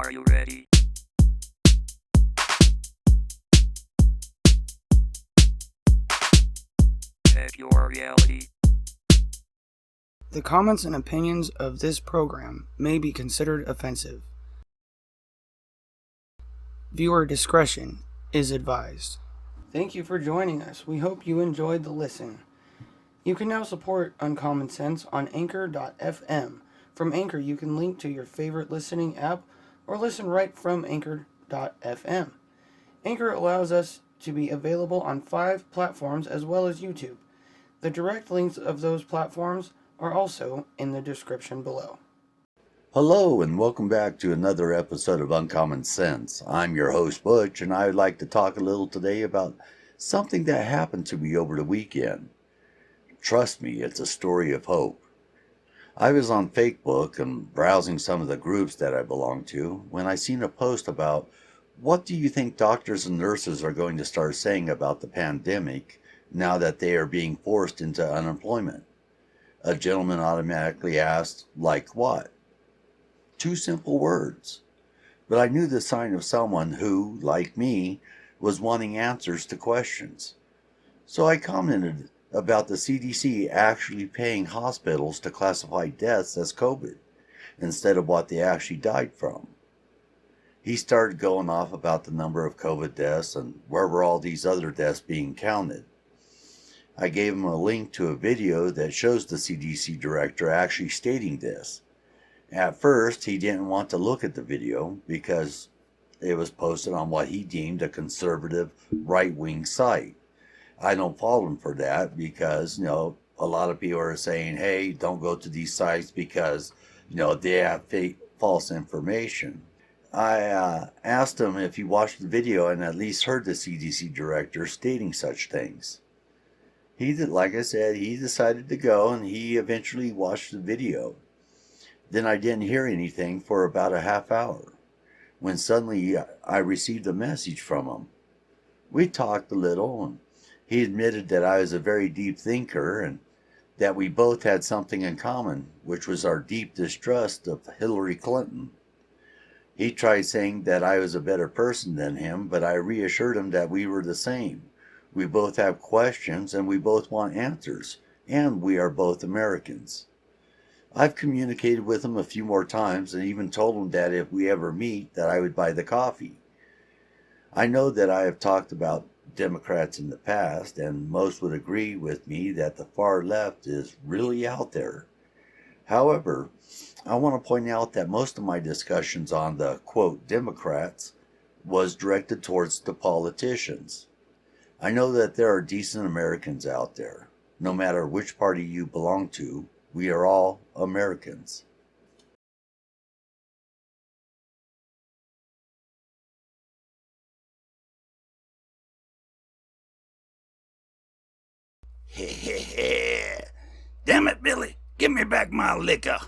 Are you ready? Check your reality. The comments and opinions of this program may be considered offensive. Viewer discretion is advised. Thank you for joining us. We hope you enjoyed the listen. You can now support Uncommon Sense on Anchor.fm. From Anchor, you can link to your favorite listening app or listen right from Anchor.fm. Anchor allows us to be available on 5 platforms as well as YouTube. The direct links of those platforms are also in the description below. Hello and welcome back to another episode of Uncommon Sense. I'm your host Butch, and I would like to talk a little today about something that happened to me over the weekend. Trust me, it's a story of hope. I was on Facebook and browsing some of the groups that I belong to when I seen a post about what do you think doctors and nurses are going to start saying about the pandemic now that they are being forced into unemployment. A gentleman automatically asked, like what? 2 simple words. But I knew the sign of someone who, like me, was wanting answers to questions. So I commented about the CDC actually paying hospitals to classify deaths as COVID instead of what they actually died from. He started going off about the number of COVID deaths and where were all these other deaths being counted. I gave him a link to a video that shows the CDC Director actually stating this. At first, he didn't want to look at the video because it was posted on what he deemed a conservative right-wing site. I don't fault him for that because, a lot of people are saying, hey, don't go to these sites because, they have false information. I asked him if he watched the video and at least heard the CDC Director stating such things. He did, like I said, he decided to go and he eventually watched the video. Then I didn't hear anything for about a half hour when suddenly I received a message from him. We talked a little and he admitted that I was a very deep thinker and that we both had something in common, which was our deep distrust of Hillary Clinton. He tried saying that I was a better person than him, but I reassured him that we were the same. We both have questions and we both want answers, and we are both Americans. I've communicated with him a few more times and even told him that if we ever meet that I would buy the coffee. I know that I have talked about Democrats in the past, and most would agree with me that the far left is really out there. However, I want to point out that most of my discussions on the, quote, Democrats was directed towards the politicians. I know that there are decent Americans out there. No matter which party you belong to, we are all Americans. Damn it, Billy, give me back my liquor.